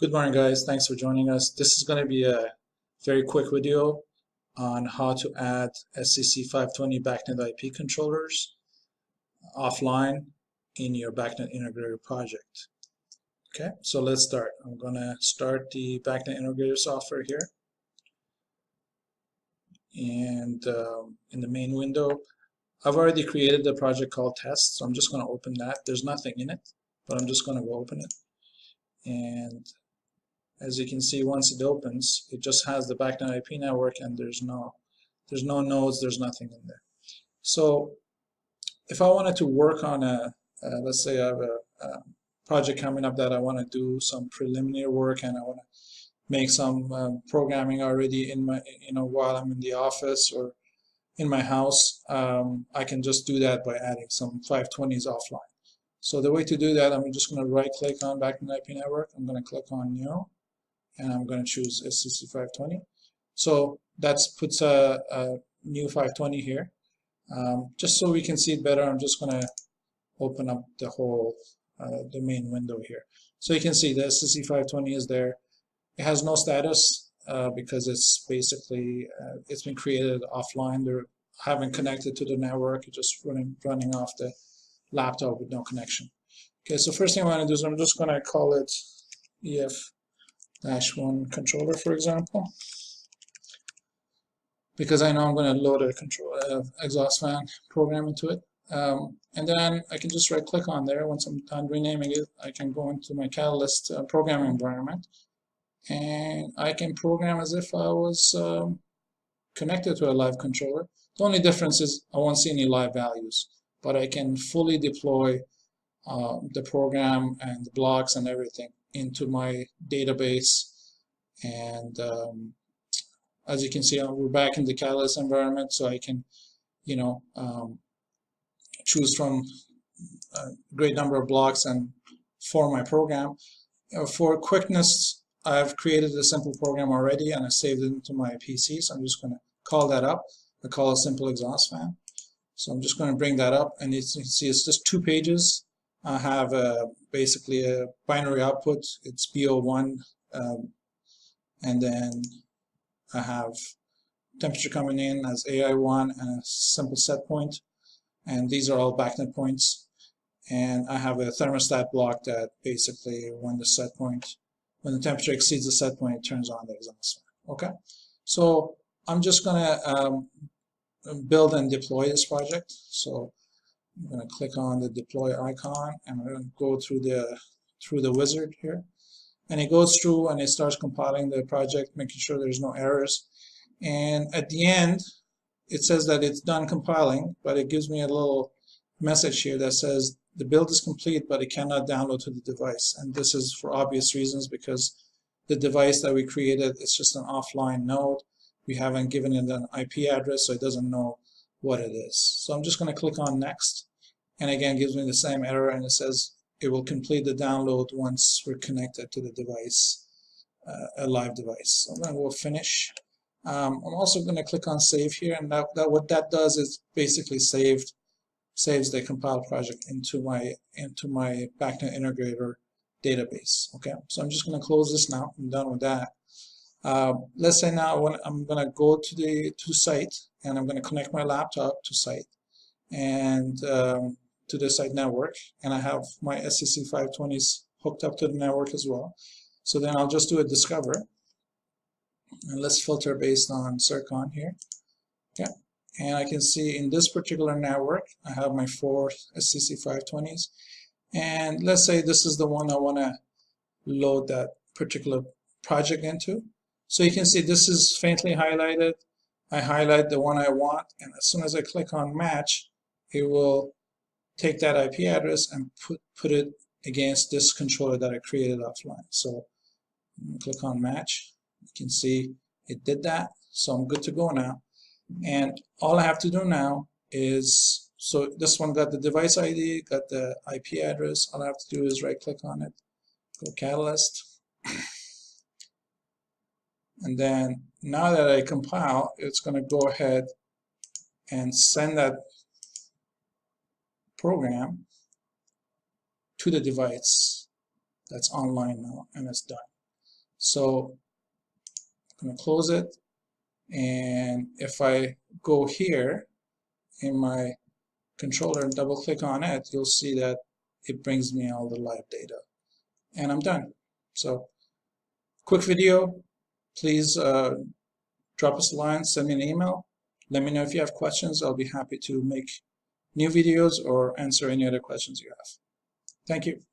Good morning, guys. Thanks for joining us. This is going to be a very quick video on how to add SCC 520 BACnet IP controllers offline in your BACnet Integrator project. Okay, so let's start. I'm going to start the BACnet Integrator software here. And in the main window, I've already created a project called test, so I'm just going to open that. There's nothing in it, but I'm just going to go open it. And as you can see, once it opens, it just has the BACnet IP network, and there's no nodes, there's nothing in there. So if I wanted to work on let's say I have a project coming up that I want to do some preliminary work, and I want to make some programming already in my, while I'm in the office or in my house, I can just do that by adding some 520s offline. So the way to do that, I'm just going to right click on BACnet IP network. I'm going to click on new, and I'm going to choose SCC 520. So that puts a new 520 here. Just so we can see it better, I'm just going to open up the whole the main window here. So you can see the SCC 520 is there. It has no status because it's basically it's been created offline. They haven't connected to the network. It's just running off the laptop with no connection. Okay, so first thing I want to do is I'm just going to call it EF-1 controller, for example, because I know I'm going to load a exhaust fan program into it. And then I can just right click on there. Once I'm done renaming it, I can go into my Catalyst programming environment, and I can program as if I was connected to a live controller. The only difference is I won't see any live values, but I can fully deploy the program and the blocks and everything into my database. And as you can see, we're back in the Catalyst environment, so I can choose from a great number of blocks and form my program. For quickness, I've created a simple program already, and I saved it into my PC, so I'm just going to call that up. I call it simple exhaust fan. So I'm just going to bring that up, and as you can see, it's just 2 pages. I have basically a binary output. It's BO1, and then I have temperature coming in as AI1 and a simple set point, and these are all BACnet points. And I have a thermostat block that basically when the temperature exceeds the set point, it turns on the exhaust fan. Okay, so I'm just going to build and deploy this project. So I'm going to click on the deploy icon, and I'm going to go through the wizard here, and it goes through and it starts compiling the project, making sure there's no errors. And at the end, it says that it's done compiling, but it gives me a little message here that says the build is complete, but it cannot download to the device. And this is for obvious reasons, because the device that we created is just an offline node. We haven't given it an IP address, so it doesn't know what it is. So I'm just going to click on next, and again, it gives me the same error, and it says it will complete the download once we're connected to the device, a live device. So I'm going to go finish. I'm also going to click on save here, and what that does is basically saves the compiled project into my BACnet Integrator database. Okay, so I'm just going to close this now. I'm done with that. Let's say now I'm going to go to site, and I'm going to connect my laptop to site and to the site network, and I have my SCC 520s hooked up to the network as well. So then I'll just do a discover, and let's filter based on Circon here. Okay, and I can see in this particular network I have my 4 SCC 520s, and let's say this is the one I want to load that particular project into. So you can see this is faintly highlighted. I highlight the one I want, and as soon as I click on match, it will take that IP address and put it against this controller that I created offline. So I'm going to click on match. You can see it did that, so I'm good to go now. And all I have to do now is, so this one got the device ID, got the IP address. All I have to do is right click on it, go Catalyst, and then now that I compile, it's going to go ahead and send that program to the device that's online now, and it's done. So I'm going to close it, and if I go here in my controller and double click on it, you'll see that it brings me all the live data, and I'm done. So quick video. Please drop us a line, send me an email, let me know if you have questions. I'll be happy to make new videos or answer any other questions you have. Thank you.